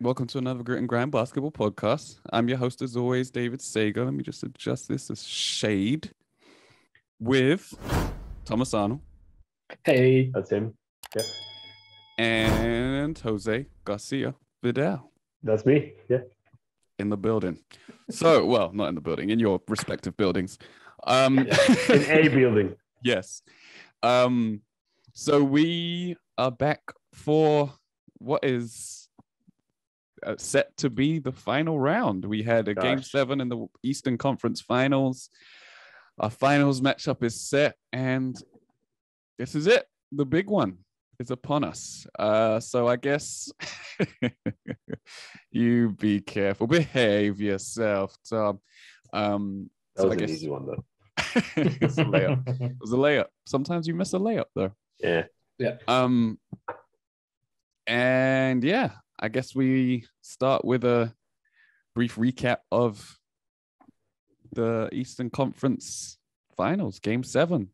Welcome to another Grit and Grime basketball podcast. I'm your host, as always, David Sagoe. Let me just adjust this as shade with Thomas Arnal Hey, that's him. Yeah, and Jose Garcia Vidal that's me. Yeah, in the building. So, well, not in the building, in your respective buildings. in a building. Yes. So we are back for what is set to be the final round. We had a Game 7 in the Eastern Conference Finals. Our finals matchup is set, and this is it. The big one is upon us. So I guess you be careful. Behave yourself, Tom. That was an easy one, though. It's a layup. It was a layup. Sometimes you miss a layup, though. Yeah. And yeah, I guess we start with a brief recap of the Eastern Conference Finals, Game 7.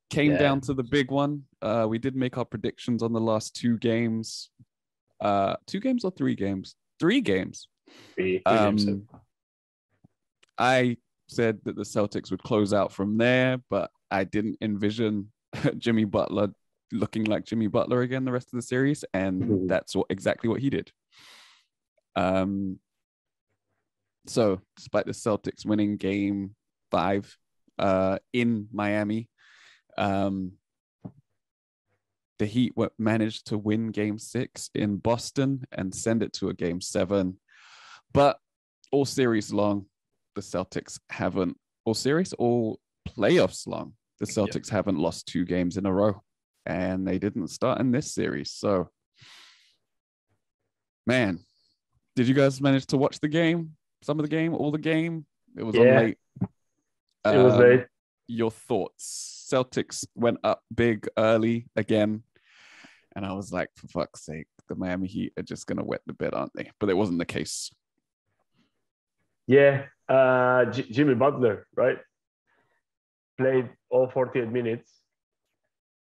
Came down to the big one. We did make our predictions on the last two games. 2 games or 3 games? 3 games. Three games. I said that the Celtics would close out from there, but I didn't envision Jimmy Butler looking like Jimmy Butler again the rest of the series, and that's exactly what he did. So despite the Celtics winning Game 5 in Miami, the Heat managed to win Game 6 in Boston and send it to a Game 7. But all series long, the Celtics haven't, all playoffs long, the Celtics haven't lost 2 games in a row. And they didn't start in this series. So, man, did you guys manage to watch the game? Some of the game? All the game? It was on late. It was late. Your thoughts? Celtics went up big early again. And I was like, for fuck's sake, the Miami Heat are just going to wet the bed, aren't they? But it wasn't the case. Yeah. Jimmy Butler, right? Played all 48 minutes.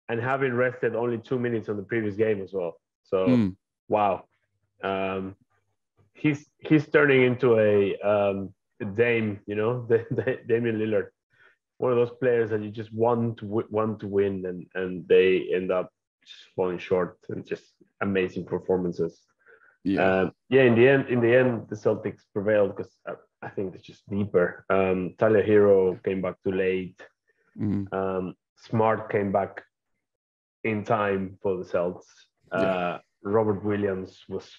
And having rested only 2 minutes on the previous game as well. So, wow. He's turning into a Dame, Damian Lillard. One of those players that you just want to win, and they end up just falling short, and just amazing performances. In the end, the Celtics prevailed because I think it's just deeper. Tyler Hero came back too late. Smart came back in time for the Celts. Robert Williams was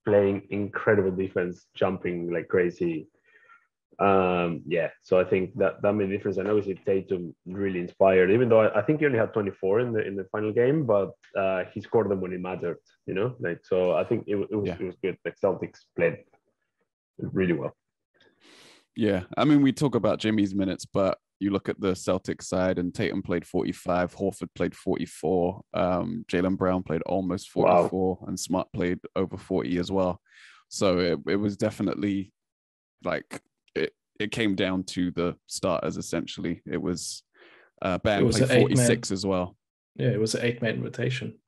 playing incredible defense, jumping like crazy. So I think that made a difference. And obviously Tatum really inspired, even though I think he only had 24 in the final game, but he scored them when it mattered, so I think it was good. Like Celtics played really well. Yeah, I mean, we talk about Jimmy's minutes, but you look at the Celtics side, and Tatum played 45, Horford played 44, Jaylen Brown played almost 44, and Smart played over 40 as well. So it was definitely like it came down to the starters essentially. It was Bam played 46 as well. Yeah, it was an 8-man rotation.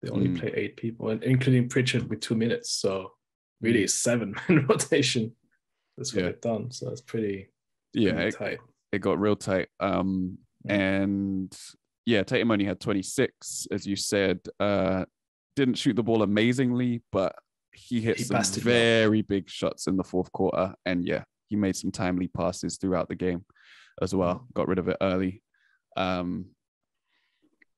They only play 8 people, and including Pritchard with 2 minutes. So really, a 7-man rotation. That's what they've done. So it's pretty tight. It got real tight. And Tatum only had 26, as you said. Didn't shoot the ball amazingly, but he hit some very big shots in the fourth quarter. And he made some timely passes throughout the game as well. Got rid of it early. Hell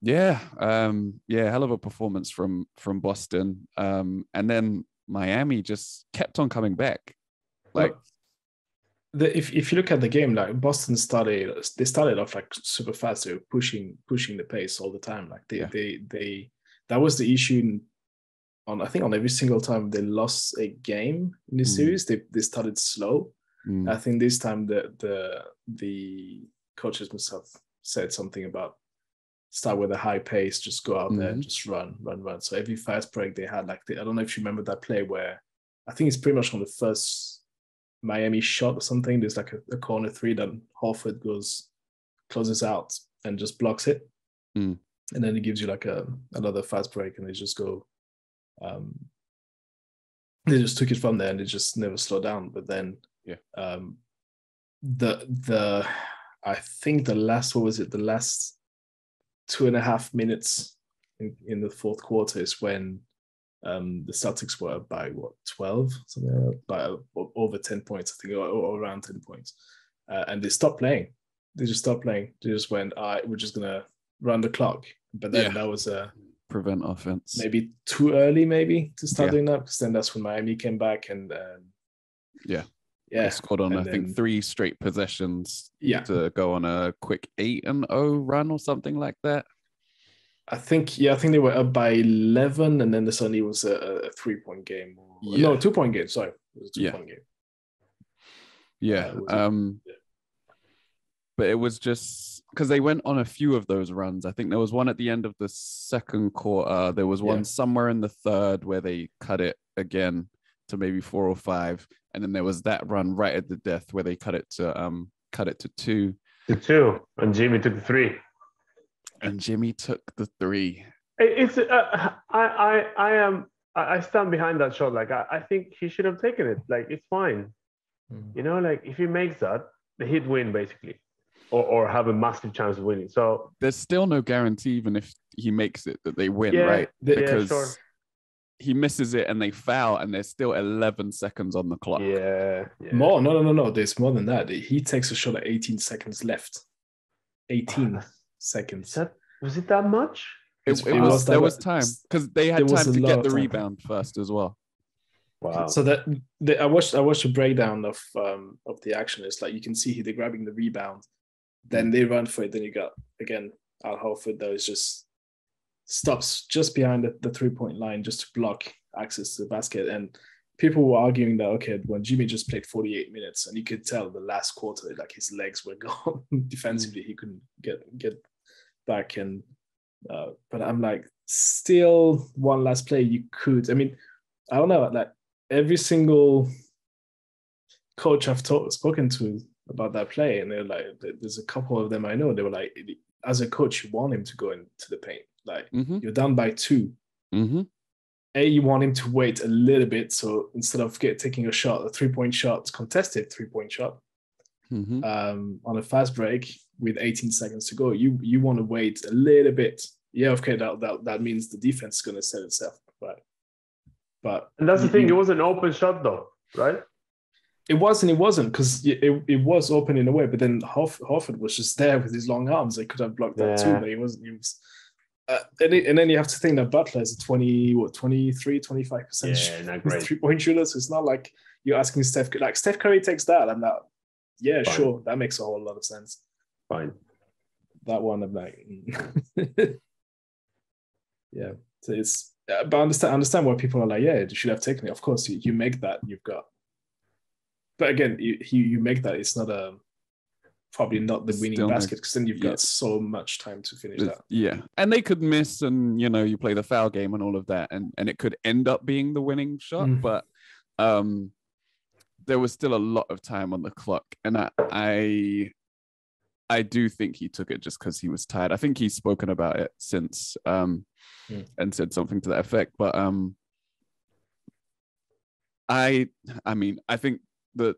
of a performance from Boston. And then Miami just kept on coming back. If you look at the game, like Boston started off like super fast. They were pushing the pace all the time. Like they that was the issue I think on every single time they lost a game in this series. They started slow. I think this time the coaches must have said something about start with a high pace, just go out there and just run. So every fast break they had, I don't know if you remember that play where I think it's pretty much on the first Miami shot or something. There's like a corner 3 that Horford closes out and just blocks it. And then it gives you like another fast break, and they just go they just took it from there and they just never slowed down. But then, the I think the last, what was it? The last 2.5 minutes in the fourth quarter is when the Celtics were by 12, something like that, by over 10 points, I think, or around 10 points. And they stopped playing. They just stopped playing. They just went, we're just going to run the clock. But then that was prevent offense. Maybe too early, maybe, to start doing that, because then that's when Miami came back and they scored on, I think, 3 straight possessions to go on a quick 8-0 run or something like that. I think they were up by 11, and then suddenly it was a 3-point game. No, 2-point game. Sorry, it was a 2-point game. Yeah. But it was just because they went on a few of those runs. I think there was one at the end of the second quarter. There was one somewhere in the third where they cut it again to maybe 4 or 5, and then there was that run right at the death where they cut it to 2. To 2, and Jimmy took the 3. And Jimmy took the 3. It's I stand behind that shot. Like I think he should have taken it. Like it's fine. You know, like if he makes that, he'd win basically, or have a massive chance of winning. So there's still no guarantee, even if he makes it, that they win, right? Because he misses it and they foul, and there's still 11 seconds on the clock. More? No. There's more than that. He takes a shot at 18 seconds left. 18 seconds. Was it that much? There was time because they had time to get the rebound first as well. Wow. So I watched a breakdown of the action. It's like you can see they're grabbing the rebound, then they run for it. Then you got again Al Horford that is just stops just behind the 3-point line just to block access to the basket. And people were arguing that when Jimmy just played 48 minutes and you could tell the last quarter like his legs were gone defensively, he couldn't get back. And but I'm like, still one last play you could. I mean, I don't know, like every single coach I've spoken to about that play, and they're like, there's a couple of them I know, they were like, as a coach, you want him to go into the paint. Like you're down by 2. You want him to wait a little bit. So instead of taking a 3-point shot, contested 3-point shot, on a fast break with 18 seconds to go, you want to wait a little bit. Yeah, okay, that means the defense is going to set itself right. But and that's the thing. It was an open shot, though, right? It wasn't because it was open in a way, but then Horford was just there with his long arms. They could have blocked that too, but he wasn't. He was. And then you have to think that Butler is a 23, 25% 3-point shooter. So it's not like you're asking Steph. Like Steph Curry takes that, and that, fine. Sure, that makes a whole lot of sense. Fine. That one, I'm like, yeah. So it's, but I understand why people are like, you should have taken it. Of course, you make that, you've got. But again, you make that. It's not probably not the winning basket, because then you've got so much time to finish that. Yeah, and they could miss, and you play the foul game and all of that, and it could end up being the winning shot. But there was still a lot of time on the clock, and I do think he took it just because he was tired. I think he's spoken about it since and said something to that effect. But I mean, I think that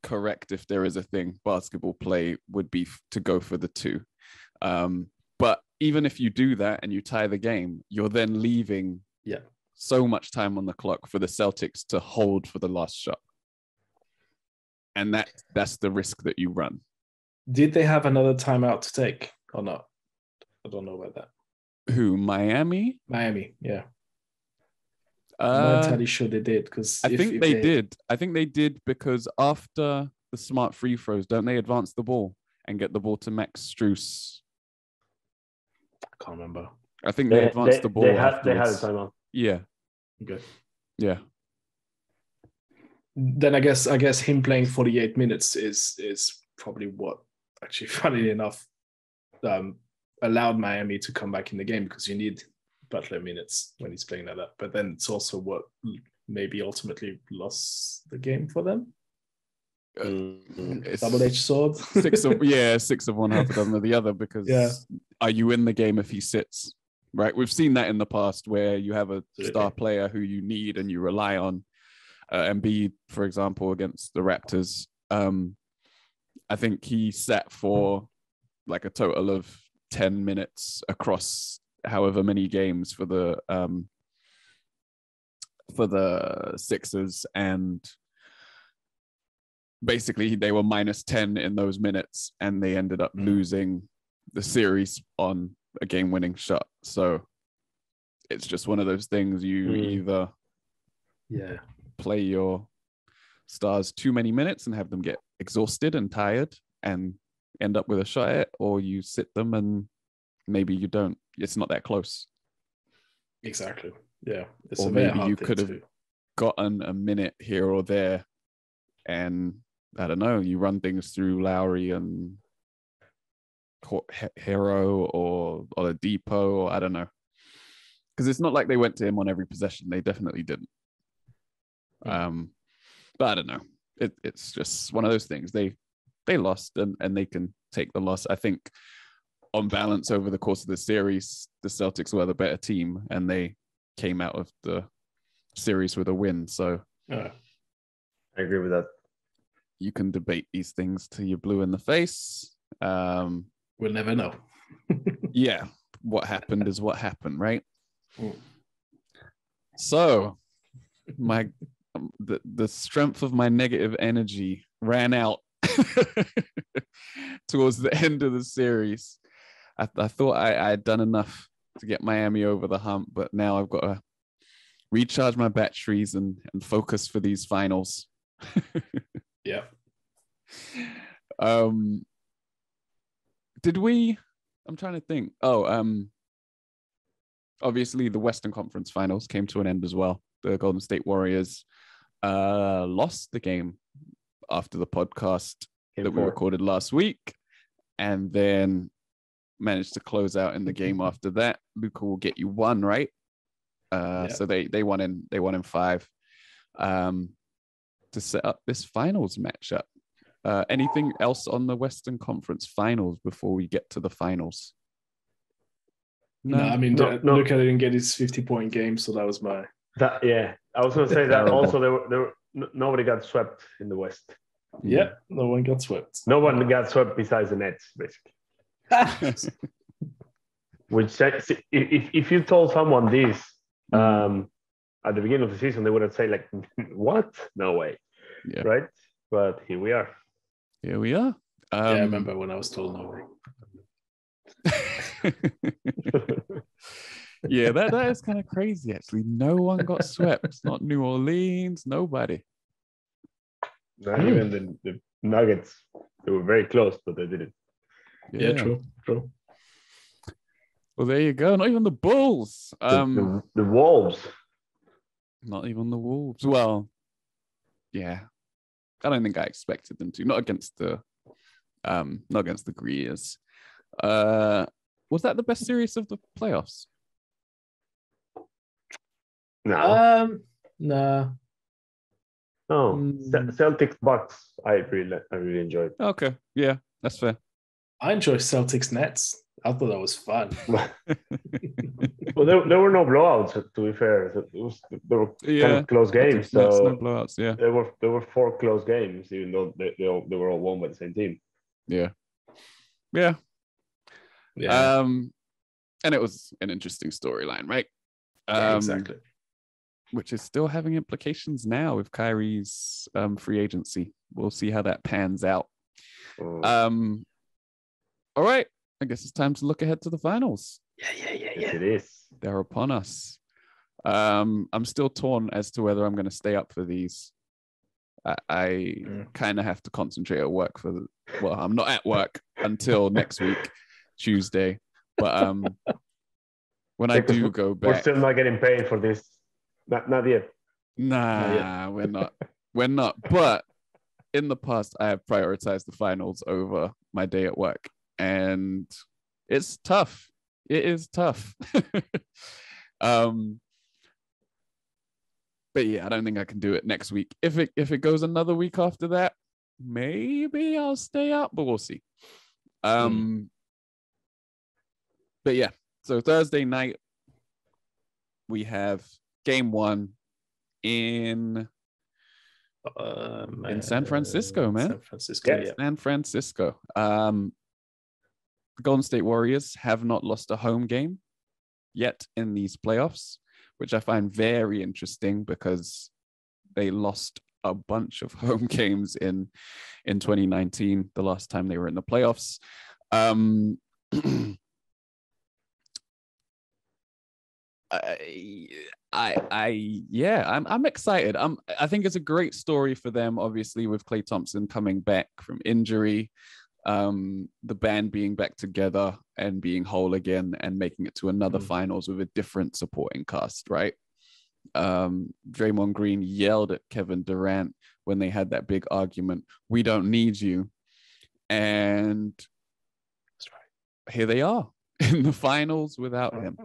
correct, if there is a thing, basketball play would be to go for the 2. But even if you do that and you tie the game, you're then leaving so much time on the clock for the Celtics to hold for the last shot. And that's the risk that you run. Did they have another timeout to take or not? I don't know about that. Who, Miami? Miami, yeah. I'm not entirely sure they did, because I think they did. I think they did because after the smart free throws, don't they advance the ball and get the ball to Max Strus? I can't remember. I think they advanced the ball. They had a timeout. Yeah. Okay. Yeah. Then I guess him playing 48 minutes is probably what actually, funnily enough, allowed Miami to come back in the game, because you need Butler minutes when he's playing like that. But then it's also what maybe ultimately lost the game for them. Double-edged sword. 6 of one, half a dozen of the other, because are you in the game if he sits? right? We've seen that in the past where you have a star player who you need and you rely on. Embiid, for example, against the Raptors, I think he sat for like a total of 10 minutes across however many games for the Sixers, and basically they were minus 10 in those minutes and they ended up losing the series on a game-winning shot. So it's just one of those things, you either play your stars too many minutes and have them get exhausted and tired and end up with a shot at it, or you sit them and maybe you don't. It's not that close. Exactly. Yeah. It's or maybe you could have gotten a minute here or there, and I don't know, you run things through Lowry and Hero or Oladipo, or I don't know. Because it's not like they went to him on every possession. They definitely didn't. But I don't know. It's just one of those things. They lost and they can take the loss. I think on balance over the course of the series, the Celtics were the better team and they came out of the series with a win. So I agree with that. You can debate these things till you're blue in the face. We'll never know. Yeah. What happened is what happened, right? So the strength of my negative energy ran out towards the end of the series. I thought I had done enough to get Miami over the hump, but now I've got to recharge my batteries and focus for these finals. Yeah. Did we? I'm trying to think. Obviously the Western Conference Finals came to an end as well. The Golden State Warriors lost the game after the podcast that we recorded last week, and then managed to close out in the game after that. Luka will get you one, right? So they won in 5 to set up this finals matchup. Anything else on the Western Conference Finals before we get to the finals? No, I mean, Luka didn't get his 50-point game, so that was my... I was going to say that also there were nobody got swept in the West. Yeah, no one got swept. No one got swept besides the Nets, basically. Which, if you told someone this at the beginning of the season, they would have said, like, what? No way. Yeah. Right? But here we are. Here we are. I remember when I was told no way. Yeah, that is kind of crazy, actually. No one got swept. Not New Orleans, nobody. Not even the Nuggets. They were very close, but they didn't. Yeah, true. Well, there you go. Not even the Bulls. The Wolves. Not even the Wolves. Well, yeah. I don't think I expected them to. Not against the Greers. Was that the best series of the playoffs? No. No. Oh, Celtics Bucks. I really enjoyed. Okay, yeah, that's fair. I enjoy Celtics Nets. I thought that was fun. Well, there were no blowouts. To be fair, there were kind of close games. So Nets, no blowouts. Yeah, there were 4 close games, even though they were all won by the same team. Yeah. And it was an interesting storyline, right? Exactly. Which is still having implications now with Kyrie's free agency. We'll see how that pans out. All right. I guess it's time to look ahead to the finals. Yeah. Yes, it is. They're upon us. I'm still torn as to whether I'm going to stay up for these. I kind of have to concentrate at work I'm not at work until next week, Tuesday. But when I do go back... We're still not getting paid for this. Not yet. Nah, we're not. We're not. But in the past, I have prioritized the finals over my day at work. And it's tough. It is tough. But yeah, I don't think I can do it next week. If it goes another week after that, maybe I'll stay up, but we'll see. But yeah, So Thursday night, we have game 1 in San Francisco, man. San Francisco, yeah. San Francisco. The Golden State Warriors have not lost a home game yet in these playoffs, which I find very interesting because they lost a bunch of home games in 2019, the last time they were in the playoffs. I'm excited. I think it's a great story for them, obviously, with Klay Thompson coming back from injury, the band being back together and being whole again and making it to another finals with a different supporting cast, right? Draymond Green yelled at Kevin Durant when they had that big argument, "We don't need you." And that's right. Here they are in the finals without him.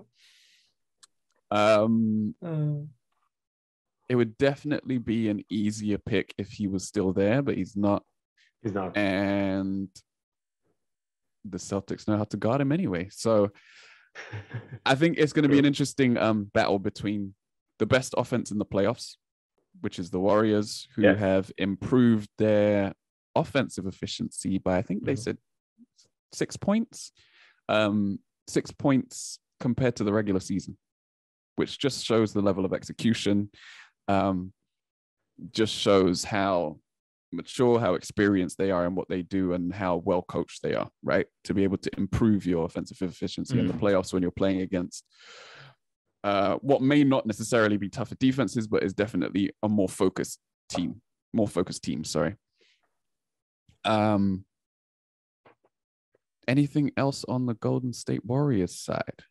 It would definitely be an easier pick if he was still there, but he's not. He's not. And the Celtics know how to guard him anyway. So I think it's going to be an interesting battle between the best offense in the playoffs, which is the Warriors, who have improved their offensive efficiency by, I think they said 6 points. 6 points compared to the regular season, which just shows the level of execution, just shows how mature, how experienced they are and what they do and how well coached they are, right? To be able to improve your offensive efficiency in the playoffs when you're playing against what may not necessarily be tougher defenses, but is definitely a more focused team, sorry. Anything else on the Golden State Warriors side?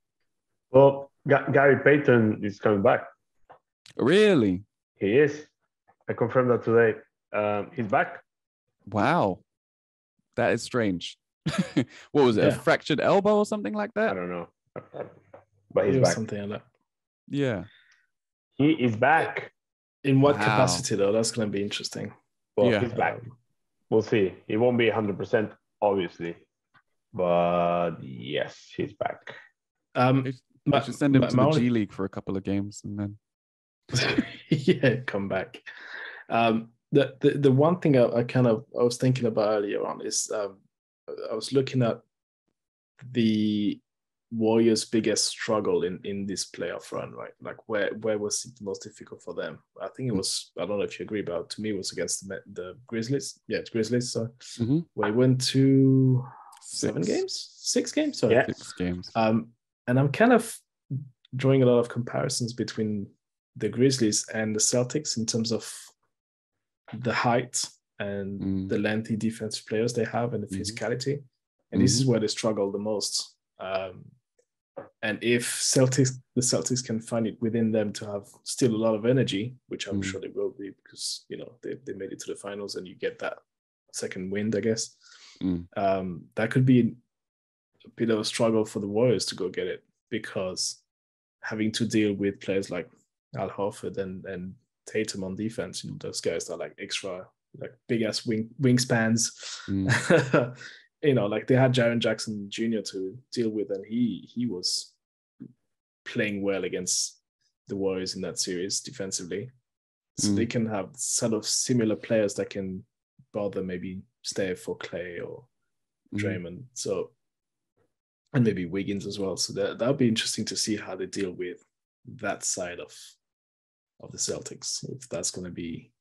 Well, Gary Payton is coming back. Really? He is. I confirmed that today. He's back. Wow. That is strange. What was it? A fractured elbow or something like that? I don't know. But he's back. Something like that. Yeah. He is back. In what capacity, though? That's going to be interesting. Well, he's back. We'll see. He won't be 100%, obviously. But yes, he's back. I should send him to the G League for a couple of games and then come back. The one thing I was thinking about earlier on is I was looking at the Warriors' biggest struggle in this playoff run, right? Like where was it most difficult for them? I think it was, I don't know if you agree, but to me it was against the Grizzlies. Yeah, it's Grizzlies. So where it went to 6 games. Sorry. Yeah. 6 games. And I'm kind of drawing a lot of comparisons between the Grizzlies and the Celtics in terms of the height and the lengthy defensive players they have and the physicality. And this is where they struggle the most. And if the Celtics can find it within them to have still a lot of energy, which I'm sure they will be because, they made it to the finals and you get that second wind, I guess. That could be a bit of a struggle for the Warriors to go get it because having to deal with players like Al Horford and Tatum on defense, those guys are like extra, like big ass wingspans. Like they had Jaren Jackson Jr. to deal with, and he was playing well against the Warriors in that series defensively. So they can have sort of similar players that can bother maybe Steph or Klay or Draymond. So, and maybe Wiggins as well. So that'll be interesting to see how they deal with that side of the Celtics, if that's going to be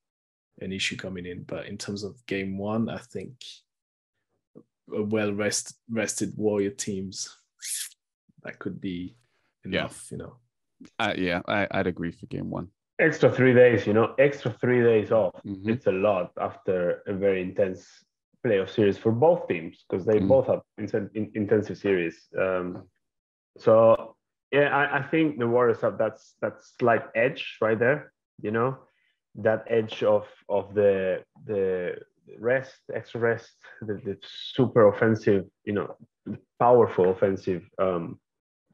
an issue coming in. But in terms of game 1, I think a rested Warrior teams, that could be enough, I'd agree for game 1. Extra 3 days, extra 3 days off. It's a lot after a very intense playoff series for both teams because they both have intensive series. So I think the Warriors have that slight edge right there, that edge of the rest, extra rest, the super offensive, powerful offensive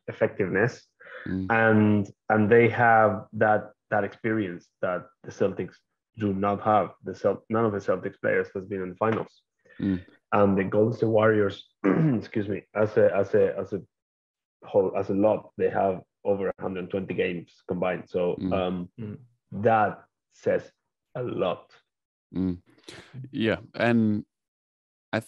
effectiveness, and they have that experience that the Celtics do not have. None of the Celtics players has been in the finals, and the Golden State Warriors, excuse me, as a whole as a lot, they have over 120 games combined. So that says a lot. Yeah, and I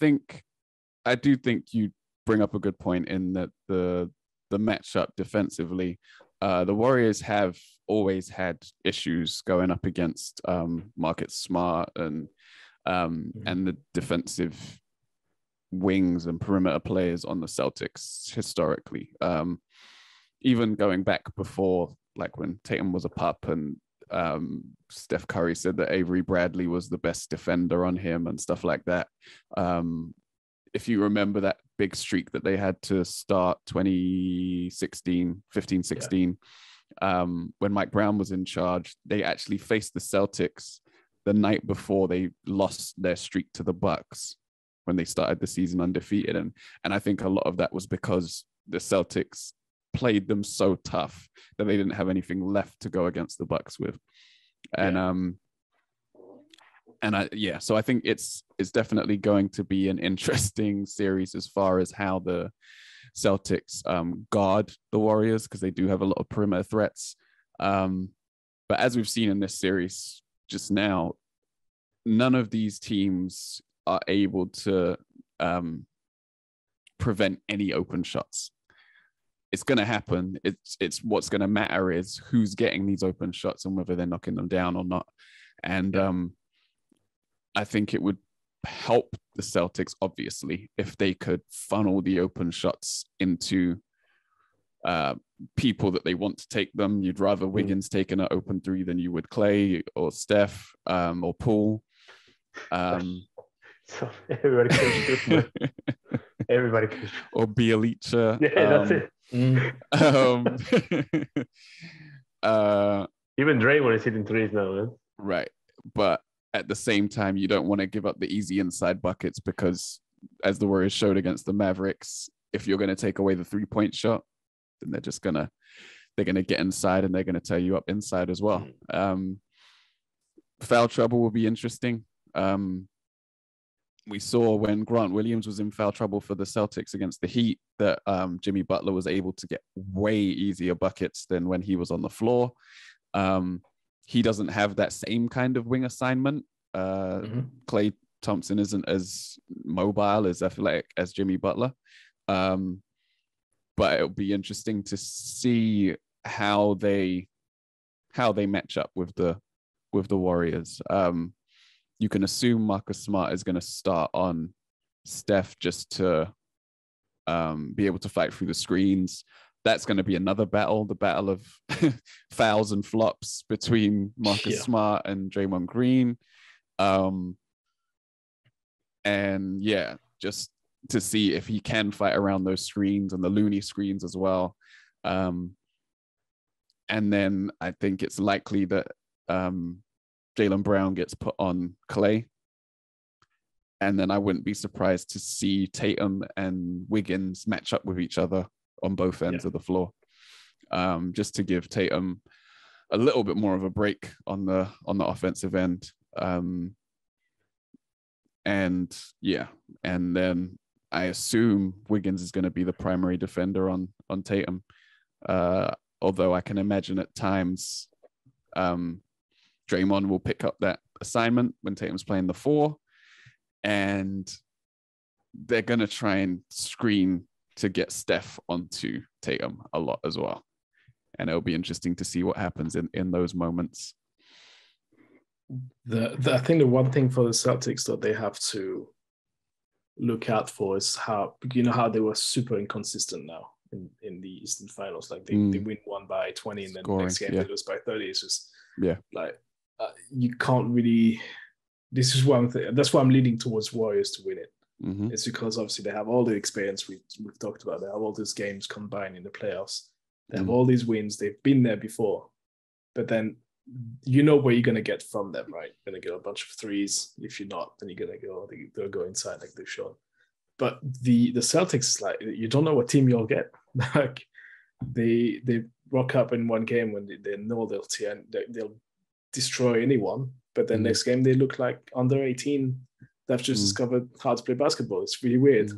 do think you bring up a good point in that the matchup defensively, the Warriors have always had issues going up against Marcus Smart and the defensive wings and perimeter players on the Celtics historically. Even going back before, like when Tatum was a pup and Steph Curry said that Avery Bradley was the best defender on him and stuff like that. If you remember that big streak that they had to start 2016, 15, 16, when Mike Brown was in charge, they actually faced the Celtics the night before they lost their streak to the Bucks when they started the season undefeated. And I think a lot of that was because the Celtics played them so tough that they didn't have anything left to go against the Bucks with. And so I think it's definitely going to be an interesting series as far as how the Celtics guard the Warriors, because they do have a lot of perimeter threats. But as we've seen in this series just now, none of these teams are able to prevent any open shots. It's going to happen. It's what's going to matter is who's getting these open shots and whether they're knocking them down or not. And I think it would help the Celtics, obviously, if they could funnel the open shots into people that they want to take them. You'd rather Wiggins taking an open three than you would Clay or Steph or Paul. So everybody can shoot. Everybody can shoot. Or Bialica. Yeah, that's it. Even Draymond is hitting threes now, man. Right. But at the same time, you don't want to give up the easy inside buckets because, as the Warriors showed against the Mavericks, if you're going to take away the 3-point shot, then they're going to get inside and they're going to tear you up inside as well. Foul trouble will be interesting. We saw when Grant Williams was in foul trouble for the Celtics against the Heat that Jimmy Butler was able to get way easier buckets than when he was on the floor. He doesn't have that same kind of wing assignment. Klay Thompson isn't as mobile, as athletic as Jimmy Butler. But it'll be interesting to see how they match up with the Warriors. You can assume Marcus Smart is going to start on Steph just to be able to fight through the screens. That's going to be another battle, the battle of fouls and flops between Marcus Smart and Draymond Green. And just to see if he can fight around those screens and the loony screens as well. And then I think it's likely that Jaylen Brown gets put on Clay. And then I wouldn't be surprised to see Tatum and Wiggins match up with each other on both ends of the floor, just to give Tatum a little bit more of a break on the offensive end. And then I assume Wiggins is going to be the primary defender on Tatum. Although I can imagine at times Draymond will pick up that assignment when Tatum's playing the 4, and they're going to try and screen to get Steph onto Tatum a lot as well. And it'll be interesting to see what happens in those moments. I think the one thing for the Celtics that they have to look out for is how they were super inconsistent now in the Eastern Finals. Like they win one by 20 and then the next game they lose by 30. It's just like you can't really. This is one thing. That's why I'm leaning towards Warriors to win it. It's because obviously they have all the experience we've talked about. They have all these games combined in the playoffs. They have all these wins. They've been there before, but then you know where you're gonna get from them, right? You're gonna get a bunch of threes. If you're not, then you're gonna they'll go inside like they've shown. But the Celtics, like you don't know what team you'll get. Like they rock up in one game when they know they'll destroy anyone, but then next game they look like under 18. They've just discovered how to play basketball. It's really weird.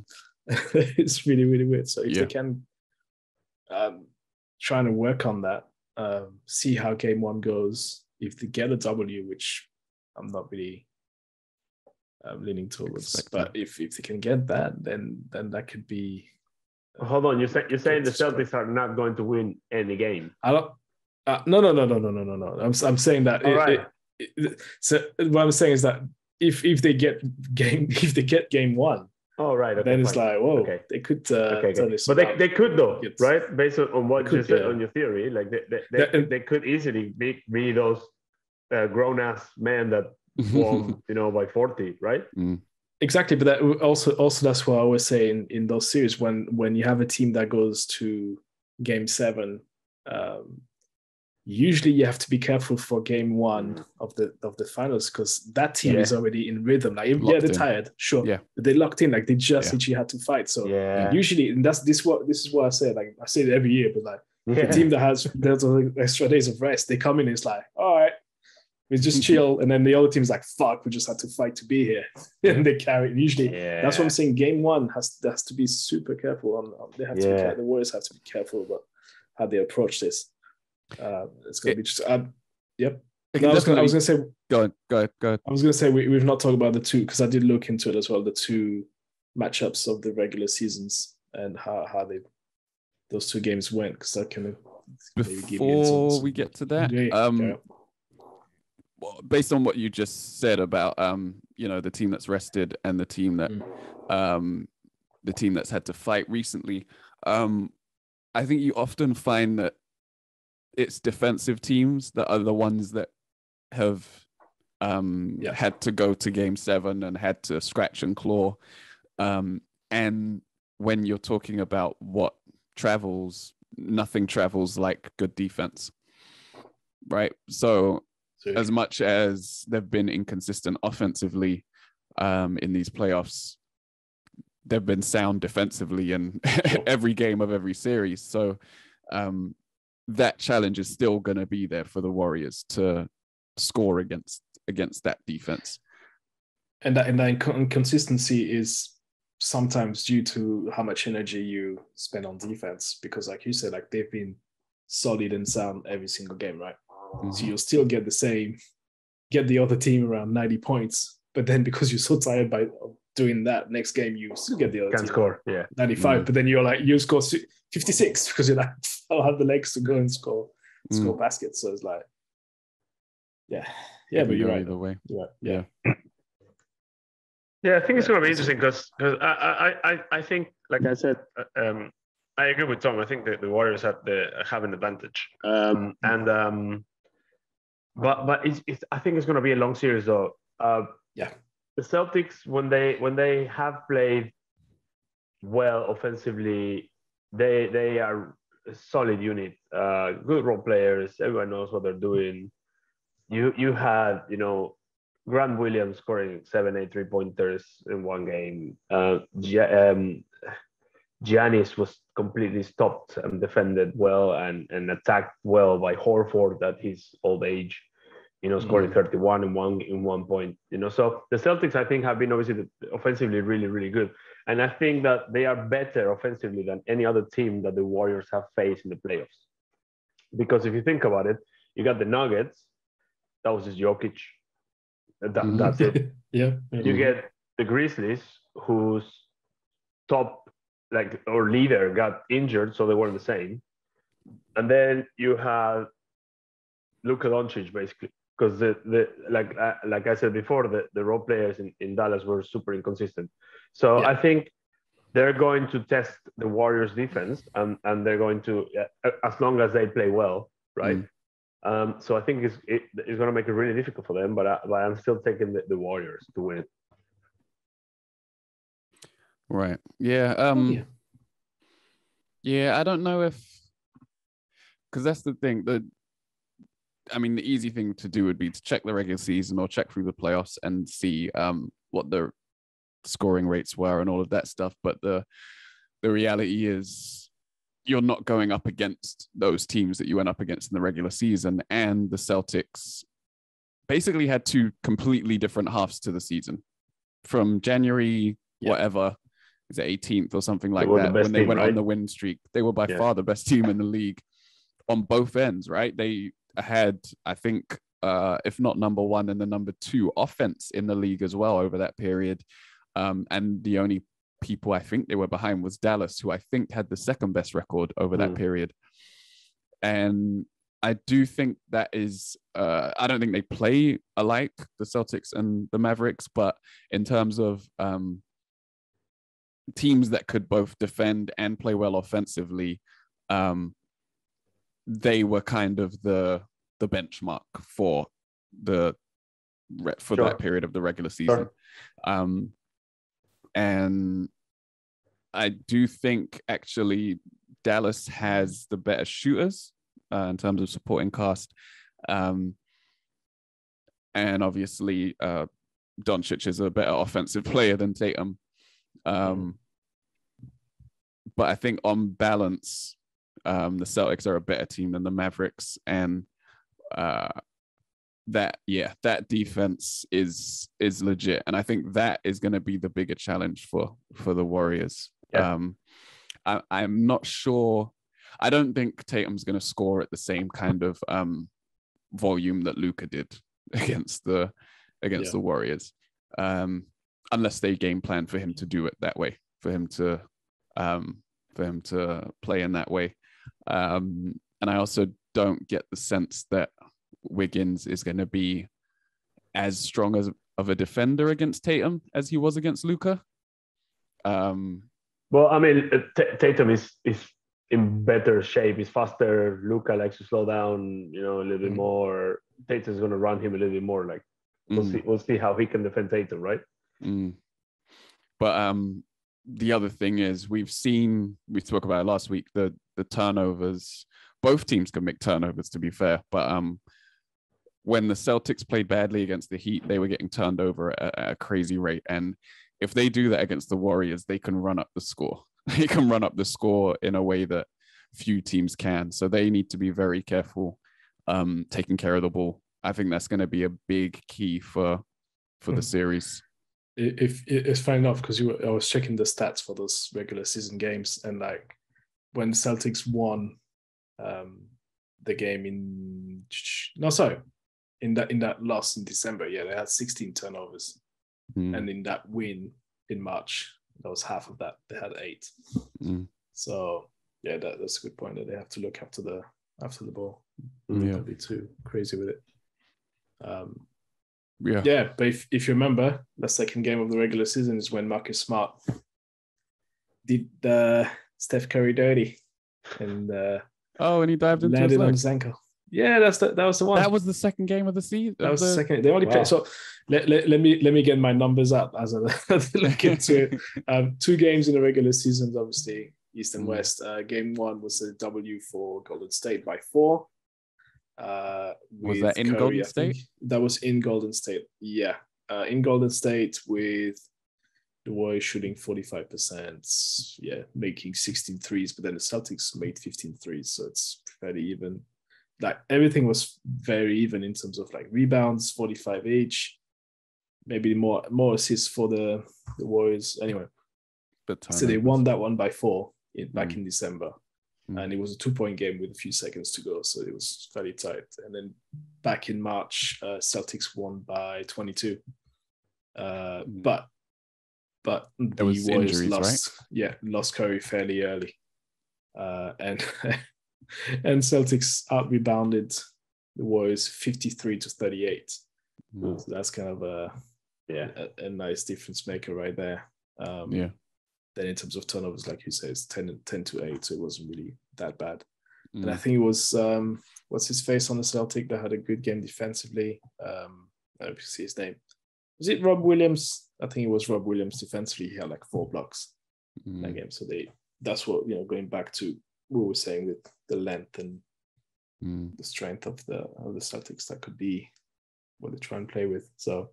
It's really, really weird. So if they can trying to work on that. See how game one goes. If they get a W, which I'm not really leaning towards, but if they can get that, then that could be. Hold on, you're saying the Celtics are not going to win any game? I don't. No. I'm saying that. All right. So what I'm saying is that if they get game one. Oh, right. Okay, then it's like, whoa, okay. They could. But they could though, right? Based on what you said on your theory, like they could easily be those grown ass men that won, by 40, right? Exactly, but that also that's what I was saying in those series when you have a team that goes to game 7. Usually you have to be careful for game 1 of the finals because that team is already in rhythm. Like they're tired, sure, but they're locked in. Like they just literally had to fight. So usually, and this is what I say. Like I say it every year, but like the team that has extra days of rest, they come in and it's like, all right, we just chill, and then the other team's like, fuck, we just had to fight to be here, and they carry it. Usually, that's what I'm saying. Game 1 has to be super careful on. They have to be. The Warriors have to be careful about how they approach this. It's going to be just. Yep. No, I was going to say. Go ahead. I was going to say we've not talked about the two because I did look into it as well. The two matchups of the regular seasons and how those two games went because that can before we get to that. Based on what you just said about the team that's rested and the team that the team that's had to fight recently, I think you often find that it's defensive teams that are the ones that have had to go to game 7 and had to scratch and claw. And when you're talking about what travels, nothing travels like good defense, right? So as much as they've been inconsistent offensively in these playoffs, they've been sound defensively in every game of every series. So that challenge is still going to be there for the Warriors to score against that defense. And that inconsistency is sometimes due to how much energy you spend on defense, because like you said, like they've been solid and sound every single game, right? Mm-hmm. So you'll still get the other team around 90 points, but then because you're so tired by doing that next game, you still get the other team score 95, but then you score 56 because you're like, I don't have the legs to go and score baskets. So it's like, but you're right. Either way. Yeah. I think it's going to be interesting because I think, like I said, I agree with Tom. I think that the Warriors have an advantage, but I think it's going to be a long series though. The Celtics, when they have played well offensively, they are a solid unit. Good role players. Everyone knows what they're doing. You had Grant Williams scoring 7-8 3-pointers in one game. Giannis was completely stopped and defended well and attacked well by Horford at his old age. Scoring 31 in one point. So the Celtics, I think, have been obviously offensively really, really good. And I think that they are better offensively than any other team that the Warriors have faced in the playoffs. Because if you think about it, you got the Nuggets. That was just Jokic. That's it. You get the Grizzlies, whose top leader got injured, so they weren't the same. And then you have Luka Doncic, basically. Because like I said before, the role players in Dallas were super inconsistent. So I think they're going to test the Warriors' defense, and they're going to, as long as they play well, right? So I think it's going to make it really difficult for them. But I'm still taking the Warriors to win. Right. Yeah. Yeah. I don't know because that's the thing. The easy thing to do would be to check the regular season or check through the playoffs and see what the scoring rates were and all of that stuff. But the reality is you're not going up against those teams that you went up against in the regular season. And the Celtics basically had two completely different halves to the season. From January, whatever, is it 18th or something like were the that best when they team, went right? on the win streak. They were by far the best team in the league on both ends, right? They had, I think, if not number one, and the number two offense in the league as well over that period. And the only people I think they were behind was Dallas, who I think had the second best record over that period. And I do think that is, I don't think they play alike, the Celtics and the Mavericks, but in terms of teams that could both defend and play well offensively, they were kind of the benchmark for that period of the regular season. And I do think actually Dallas has the better shooters in terms of supporting cast. And obviously Doncic is a better offensive player than Tatum. But I think on balance, the Celtics are a better team than the Mavericks, and that defense is legit, and I think that is going to be the bigger challenge for the Warriors. I'm not sure. I don't think Tatum's going to score at the same kind of volume that Luka did against the Warriors, unless they game plan for him to do it that way, for him to play in that way. And I also don't get the sense that Wiggins is going to be as strong of a defender against Tatum as he was against Luka. Well, I mean, Tatum is in better shape. He's faster. Luka likes to slow down, a little bit more. Tatum's going to run him a little bit more. Like we'll see how he can defend Tatum, right? But the other thing is we spoke about it last week, the turnovers. Both teams can make turnovers, to be fair, but when the Celtics played badly against the Heat, they were getting turned over at a crazy rate. And if they do that against the Warriors, they can run up the score. They can run up the score in a way that few teams can. So they need to be very careful taking care of the ball. I think that's going to be a big key for the series. If it's fair enough, because I was checking the stats for those regular season games, and like when the Celtics won the game in that loss in December, they had 16 turnovers, and in that win in March, that was half of that. They had 8. So that's a good point, that they have to look after the ball. Don't be too crazy with it. But if you remember, the second game of the regular season is when Marcus Smart did Steph Curry dirty, and and he dived into landed on his ankle. Yeah, that was the one. That was the second game of the season. That was the second. They only played. So let me get my numbers up as I look into it. 2 games in the regular season, obviously East and West. Game 1 was a W for Golden State by 4. Was that in Curry, Golden State? That was in Golden State. Yeah, in Golden State, with the Warriors shooting 45%. Yeah, making 16 threes, but then the Celtics made 15 threes, so it's fairly even. Like everything was very even in terms of like rebounds, 45 each, maybe more assists for the Warriors. Anyway, so they won that one by 4 back in December. And it was a 2-point game with a few seconds to go, so it was fairly tight. And then back in March, Celtics won by 22. But the Warriors injuries, lost, right? Lost Curry fairly early, and and Celtics out rebounded the Warriors 53-38. So that's kind of a nice difference maker right there. Then in terms of turnovers, like you say, it's 10-8, so it wasn't really that bad. And I think it was what's his face on the Celtic that had a good game defensively. I don't know if you see his name. Was it Rob Williams? I think it was Rob Williams defensively. He had like 4 blocks in that game. So that's what, going back to what we were saying with the length and the strength of the Celtics, that could be what they try and play with. So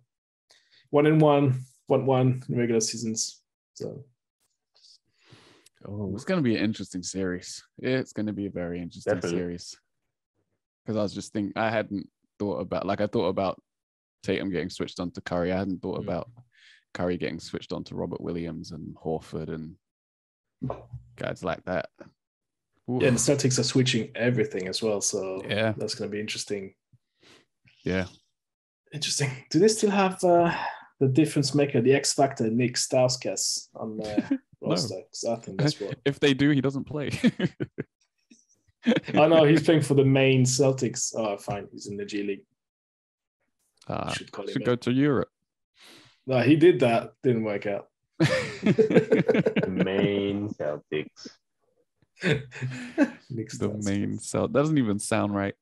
1-1 in regular seasons. So it's going to be an interesting series. It's going to be a very interesting series. Because I was just thinking, I hadn't thought about, I thought about Tatum getting switched on to Curry. I hadn't thought about Curry getting switched on to Robert Williams and Horford and guys like that. Oof. Yeah, and the Celtics are switching everything as well, so yeah, that's going to be interesting. Yeah. Interesting. Do they still have the difference maker, the X Factor, Nick Stauskas on the roster? No. I think that's what. If they do, he doesn't play. Oh no, he's playing for the main Celtics. Oh, fine, he's in the G League. Should go to Europe. No, he did that. Didn't work out. The main Celtics. The main Celtics. Doesn't even sound right.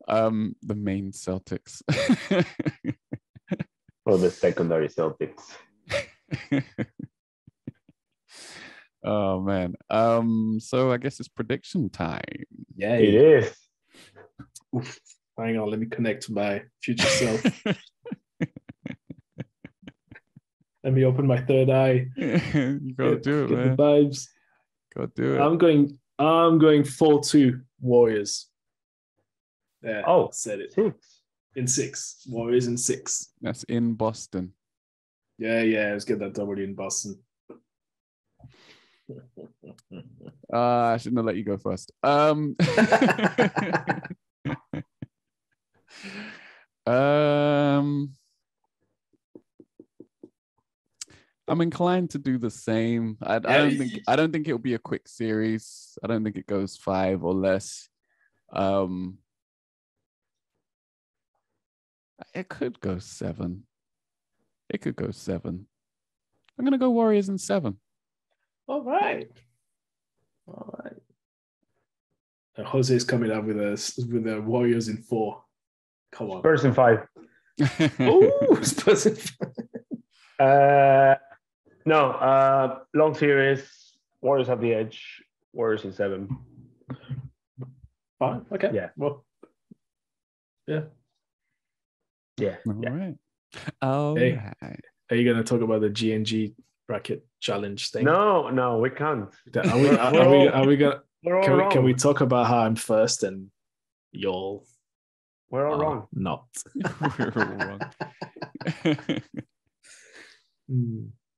The main Celtics. Or the secondary Celtics. Oh man. So I guess it's prediction time. Yeah, it is. Oof. Hang on, let me connect to my future self. Let me open my third eye. You gotta do it, man. The vibes. Gotta do it. I'm going 4-2 Warriors. Yeah, oh, said it. 6. In 6. Warriors in 6. That's in Boston. Yeah, let's get that W in Boston. I shouldn't have let you go first. I'm inclined to do the same. I don't think it'll be a quick series. I don't think it goes 5 or less. It could go 7. It could go 7. I'm gonna go Warriors in 7. All right. And Jose is coming up with the Warriors in 4. Come on. Spurs in 5. Ooh, Spurs in 5. No, long series. Warriors have the edge. Warriors in 7. Fine. Okay. Yeah. Well. Yeah. Yeah. All right. All hey, right. Are you going to talk about the GNG bracket challenge thing? No, we can't. Are we going? Can we talk about how I'm first and y'all? We're all wrong. Not. We're all wrong.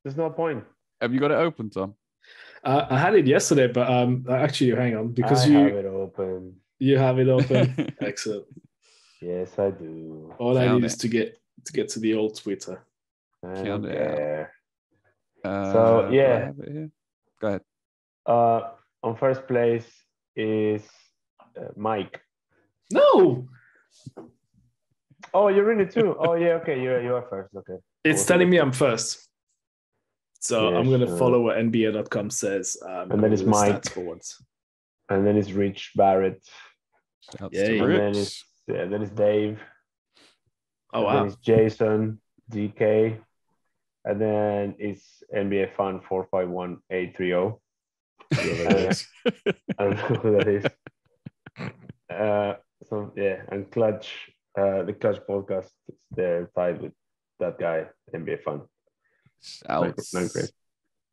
There's no point. Have you got it open, Tom? I had it yesterday, but actually, hang on, because I have it open. You have it open. Excellent. Yes, I do. All I need is to get to the old Twitter. I don't care. So yeah, go ahead. On first place is Mike. No. Oh, you're in it too. Oh yeah, okay. You are first. Okay. It's telling me I'm first. So yeah, I'm going to follow what NBA.com says. And then it's Mike. For once. And then it's Rich Barrett. Shouts to Rich. Then it's Dave. Oh, wow. Then it's Jason, DK. And then it's NBA Fan 451830. I don't know who that is. So yeah, and Clutch, the Clutch podcast, they're tied with that guy, NBA Fan.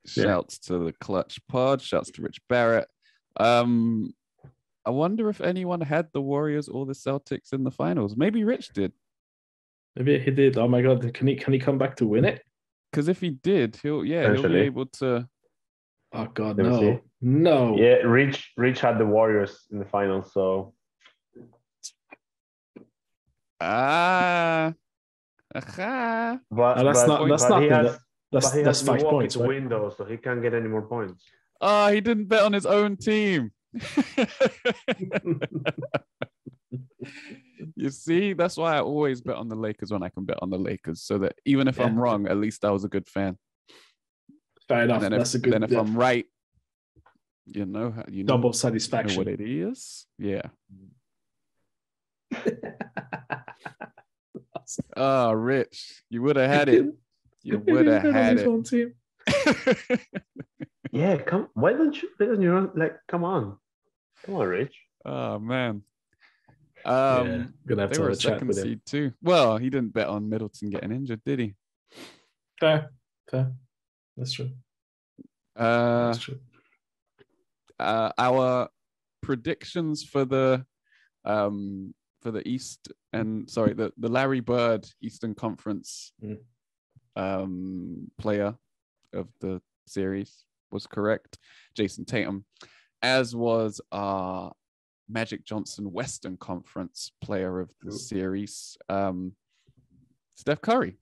Shouts to the Clutch pod. Shouts to Rich Barrett. I wonder if anyone had the Warriors or the Celtics in the finals. Maybe Rich did. Maybe he did. Oh my God! Can he come back to win it? Because if he did, he'll be able to. Oh God, no. Yeah, Rich had the Warriors in the finals, so. But that's 5 points. Right? Window, so he can't get any more points. Oh, he didn't bet on his own team. You see, that's why I always bet on the Lakers when I can bet on the Lakers, so that even if I'm wrong, at least I was a good fan. Fair enough. That's a good. Then if I'm right, you know double satisfaction. You know what it is? Yeah. Oh, Rich, you would have had it. You would have had it. Yeah, why don't you? Because you're like, come on, Rich. Oh man. Gonna have they to were have a second seed too. Well, he didn't bet on Middleton getting injured, did he? Fair. That's true. That's true. Our predictions for the East and the Larry Bird Eastern Conference player of the series was correct. Jason Tatum, as was our Magic Johnson Western Conference player of the series, Steph Curry.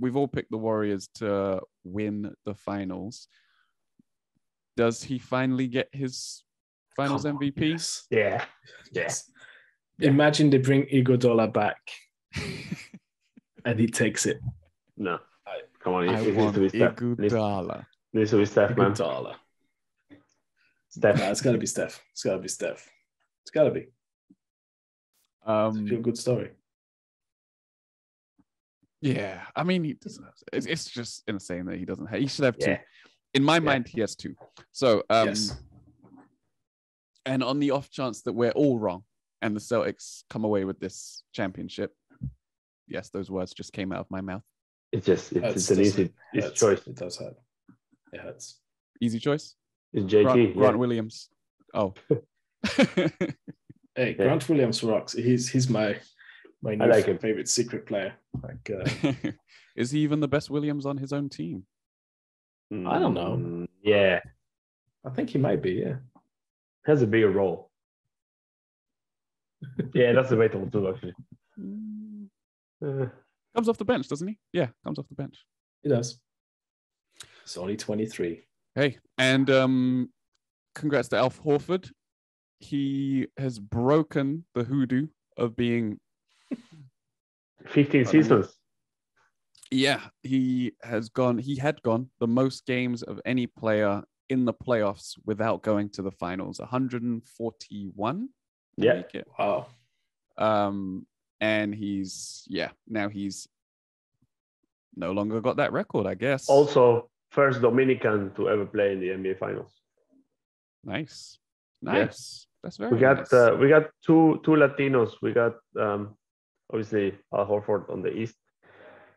We've all picked the Warriors to win the finals. Does he finally get his finals MVP? Yes. Yes. Imagine they bring Iguodala back and he takes it. No. Come on. I want Iguodala. Needs to be Steph, man. Iguodala. Steph. Nah, it's got to be Steph. It's got to be Steph. It's got to be. It's a feel good story. Yeah, I mean, he deserves it. It's just insane that he doesn't have. He should have two. In my mind, he has two. So, yes. And on the off chance that we're all wrong and the Celtics come away with this championship, yes, those words just came out of my mouth. It's an easy choice. It does hurt. It hurts. Easy choice. It's JT. Grant Williams. Oh. Hey, Grant Williams rocks. He's my new favorite secret player. Is he even the best Williams on his own team? I don't know. Yeah. I think he might be, yeah. Has a bigger role. Yeah, that's debatable too, actually. Comes off the bench, doesn't he? Yeah, comes off the bench. He does. He's only 23. Hey, and congrats to Alf Horford. He has broken the hoodoo of being 15 seasons. Yeah, he had gone the most games of any player in the playoffs without going to the finals, 141. Yeah. Wow. And he's no longer got that record, I guess. Also, first Dominican to ever play in the NBA Finals. Nice. Yeah. That's very we got nice. We got two Latinos. We got obviously Al Horford on the East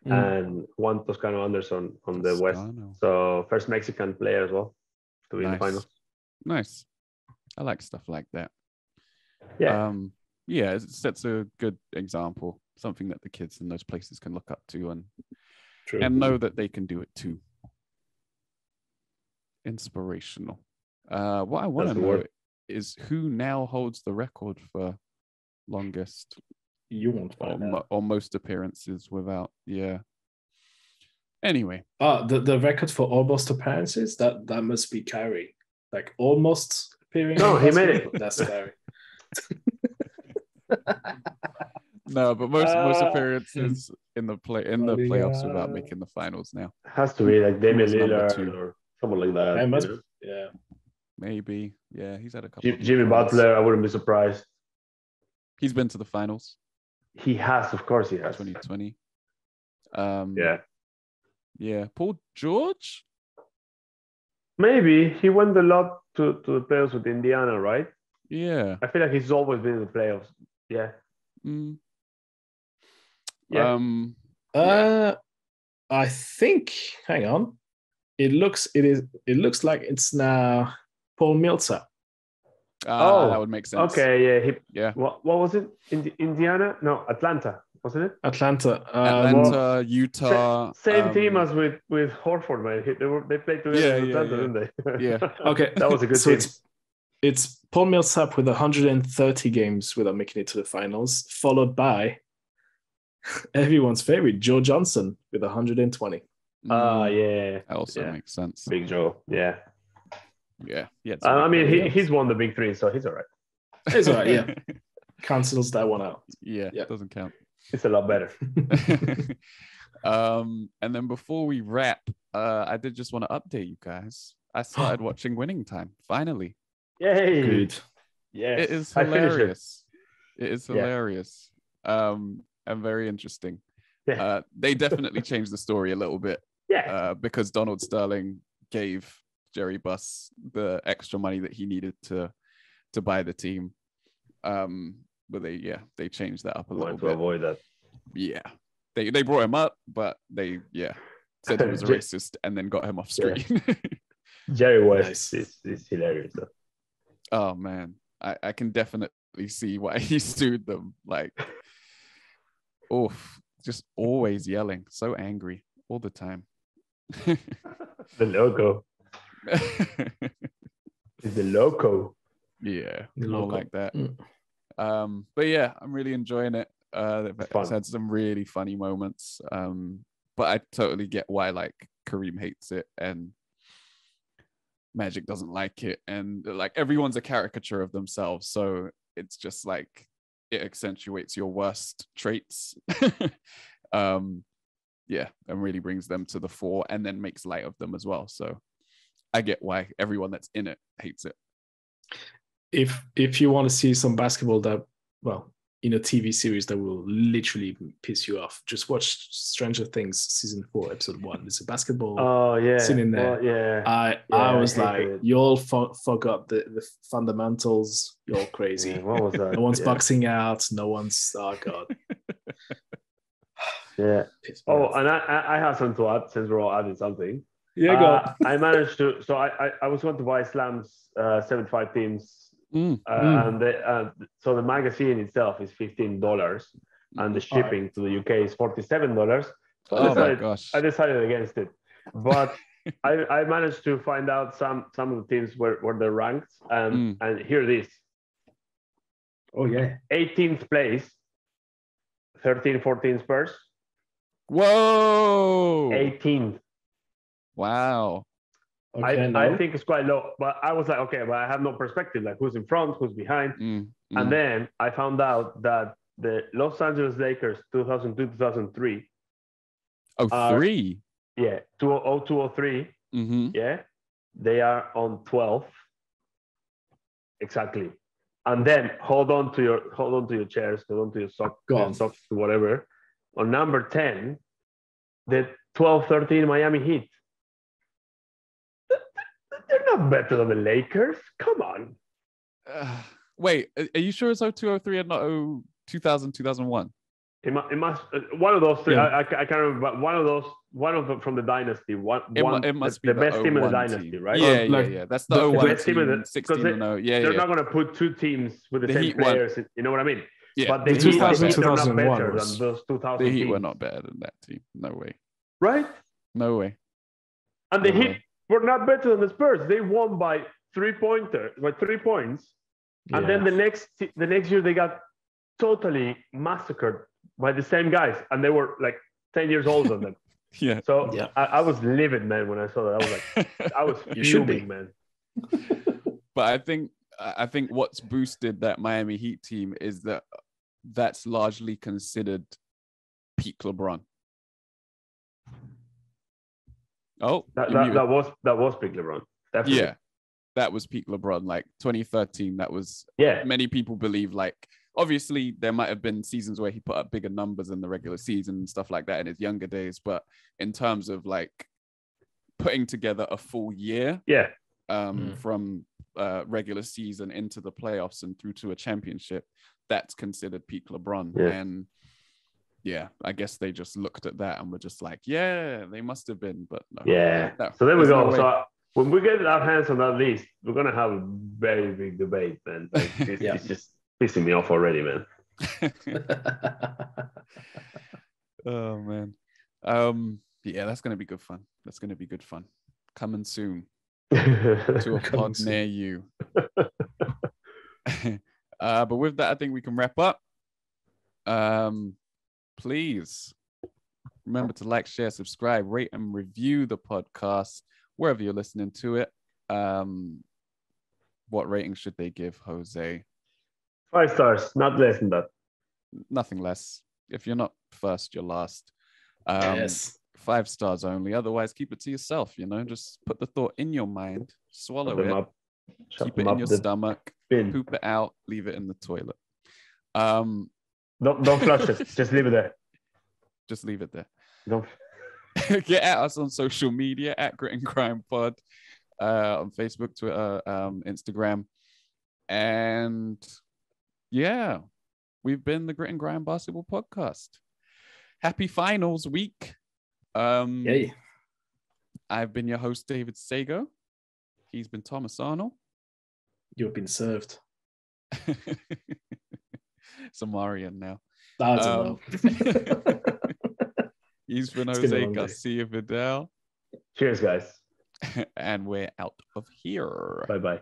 and Juan Toscano Anderson on the West. So first Mexican player as well to be in the finals. Nice. I like stuff like that. Yeah. It sets a good example, something that the kids in those places can look up to and know that they can do it too. Inspirational. What I want to know is who now holds the record for longest you won't find out. Or most appearances without anyway. The record for almost appearances, that must be Kyrie. Like almost appearing. No, he made it. That's Kyrie. No, but most appearances in the playoffs without making the finals now. Has to be like Damian Lillard or someone like that. Yeah. Maybe. Yeah, he's had a couple. Jimmy Butler, I wouldn't be surprised. He's been to the finals. He has, of course he has. 2020. Yeah. Paul George? Maybe. He went a lot to the playoffs with Indiana, right? Yeah. I feel like he's always been in the playoffs. Yeah. I think, hang on. It looks like it's now Paul Millsap. That would make sense. Okay, yeah. What was it? Indiana? No, Atlanta, wasn't it? Atlanta, Utah. Same team as with Horford, man. They played together in Atlanta, didn't they? Yeah. Okay. That was a good team. It's Paul Millsap with 130 games without making it to the finals, followed by everyone's favorite, Joe Johnson with 120. Yeah. That also makes sense. Big Joe, yeah. Yeah. I mean, he's won the big three, so he's all right. He's all right, yeah. Cancels that one out. Yeah, it doesn't count. It's a lot better. And then before we wrap, I did just want to update you guys. I started watching Winning Time, finally. Yay! Good. Yes. It is hilarious. It is hilarious. And very interesting. Yeah. They definitely changed the story a little bit. Yeah. Because Donald Sterling gave Jerry Buss the extra money that he needed to buy the team. But they changed that up a little bit to avoid that. Yeah. They brought him up, but they said he was a racist and then got him off screen. Jerry West is hilarious. Oh man. I can definitely see why he sued them. Like, just always yelling, so angry all the time. The logo. It's the loco. Yeah, The more loco. like that. But yeah, I'm really enjoying it. It's had some really funny moments. But I totally get why like Kareem hates it and Magic doesn't like it, and like everyone's a caricature of themselves, so it's just like it accentuates your worst traits. Yeah, and really brings them to the fore and then makes light of them as well. So I get why everyone that's in it hates it. If you want to see some basketball that, well, in a TV series that will literally piss you off, just watch Stranger Things season 4, episode 1. There's a basketball scene in there. I was like, you all forgot the fundamentals. You're all crazy. Yeah, what was that? No one's boxing out. No one's. Oh god. Yeah. Oh, and I have something to add since we're all adding something. Yeah, go. I managed to. So I was going to buy Slam's 75 teams. And so the magazine itself is $15, and the shipping to the UK is $47. So I decided against it, but I managed to find out some of the teams where they're ranked, and here it is. Oh yeah, 18th place, 13-14 Spurs. Whoa! 18th. Wow. Okay, I think it's quite low, but I was like, okay, but I have no perspective, like who's in front, who's behind. And then I found out that the Los Angeles Lakers 2002-2003. Oh, 3? Yeah, 2002-2003. Yeah, they are on 12th. Exactly. And then hold on to your chairs, hold on to your socks, whatever. On number 10, the 12-13 Miami Heat. They're not better than the Lakers. Come on. Wait, are you sure it's 0203 and not 2000, 2001? It must one of those three. Yeah. I can't remember, but one of them from the dynasty. It must be the best team in the dynasty, team. right? Yeah. That's the 01 best team in the 16 and 0. Yeah, they're not going to put two teams with the same Heat players. You know what I mean? Yeah. But the Heat, 2000, they're not better than those 2000 The Heat teams. were not better than that team. No way. Right? No way. And the Heat were not better than the Spurs. They won by 3 points. And then the next year they got totally massacred by the same guys, and they were like 10 years older than them. Yeah. So I was livid, man, when I saw that. I was like, I was fuming, man. But I think what's boosted that Miami Heat team is that that's largely considered peak LeBron. Oh, that was peak LeBron. Definitely. Yeah, that was peak LeBron. Like 2013, that was. Many people believe, like, obviously there might have been seasons where he put up bigger numbers in the regular season and stuff like that in his younger days, but in terms of like putting together a full year, from regular season into the playoffs and through to a championship, that's considered peak LeBron. And I guess they just looked at that and were just like, they must have been, but no. No, so there we go. So when we get our hands on that list, we're gonna have a very big debate, man. Like, it's just pissing me off already, man. Oh man. That's gonna be good fun. Coming soon to a pod near you. But with that, I think we can wrap up. Please remember to like, share, subscribe, rate, and review the podcast wherever you're listening to it. What rating should they give, Jose? 5 stars, not less than that. Nothing less. If you're not first, you're last. 5 stars only. Otherwise, keep it to yourself. Just put the thought in your mind, swallow it, keep it in your stomach, poop it out, leave it in the toilet. Don't flush it. Just leave it there. Just leave it there. Don't. Get at us on social media at Grit and Grime Pod, on Facebook, Twitter, Instagram, and we've been the Grit and Grime Basketball Podcast. Happy finals week. I've been your host, David Sagoe. He's been Thomas Arnal. You've been served. Samarian now. I don't know. He's been It's been a Jose long day. Garcia Vidal. Cheers, guys. And we're out of here. Bye-bye.